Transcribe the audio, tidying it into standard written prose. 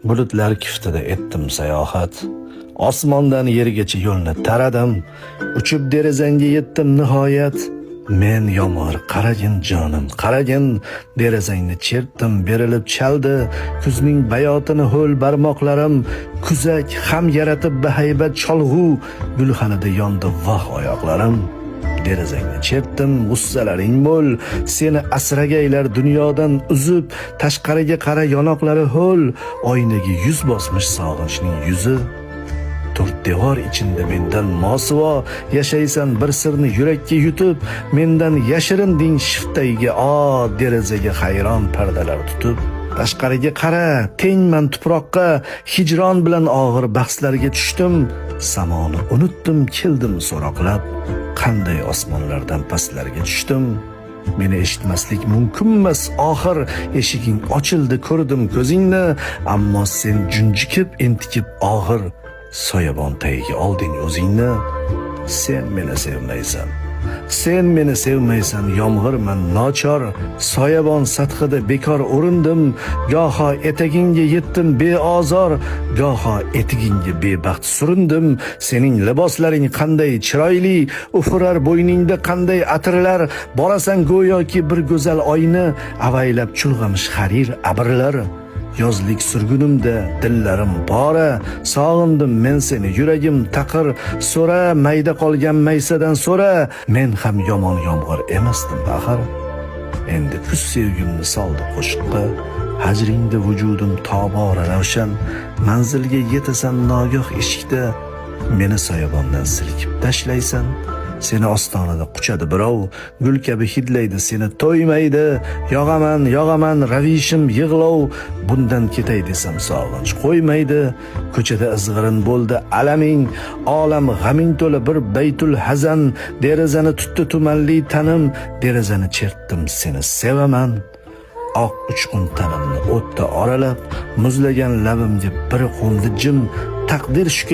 Bulutlar kiftida etdim sayohat. Osmondan yergacha yo'lni taradim. Uchib derazangga yetdim nihoyat. Men yomg'ir qaragin jonim, qaragin. Derazangni chertdim, berilib chaldi. Kuzning bayotini ho'l barmoqlarim. Kuzak ham yaratib bahaybat cholg'u. Gulxanida yondi voh oyoqlarim. Derazangni chertdim, g'ussalaring mo'l. Seni asragaylar dunyodan uzib, tashqariga qara yonoqlari ho'l. Oynaga yuz bosmish sog'inchning yuzi. To'rt devor ichida mendan mosuvo, yashaysan bir sirni yurakka yutib, mendan yashirinding shiftayga derazaga hayron pardalar tutib. Tashqariga qara, tengman tuproqqa, hijron bilan og'ir bahslarga tushdim. Samoni unutdim, keldim so'roqlab, qanday osmonlardan pastlarga tushdim. Meni eshitmaslik mumkinmas, oxir eshiging ochildi, ko'rdim ko'zingni, ammo sen junjikib entikib og'ir soyabon tagiga olding o'zingni. Sen meni sevmaysan. Sen meni sevmaysan, yomg'irman nochor, soyabon sathida bekor o'rindim, goho etagingga yetdim beozor, goho etigingga bebaxt surindim. Sening liboslaring qanday chiroyli, ufurar bo'yningda qanday atirlar, borasan go'yoki bir go'zal oyni, avaylab chulg'amish harir abrlar. Yozlik surgunimda dillarim bora, sog'indim men seni, yuragim taqir, so'ra, mayda qolgan maysadan so'ra, men ham yomon yomg'ir emasdim axir. Endi kuz sevgimni soldi qo'shiqqa, hajringda vujudim tobora ravshan, manzilga yetasan nogoh eshikda, meni soyabondan silkib tashlaysan. Seni ostonada quchadi birov, gul kabi hidlaydi, seni to'ymaydi. Yog'aman, ravishim yig'lov, bundan ketay desam sog'inch qo'ymaydi. Ko'chada izg'irin bo'ldi alaming, olam g'aming to'la bir baytul hazan. Derazani tutdi tumanli tanim, derazani chertdim, seni sevaman. Oq uchqun tanimni o'tda oralab, muzlagan labimga bir qo'ndi jim, taqdir shu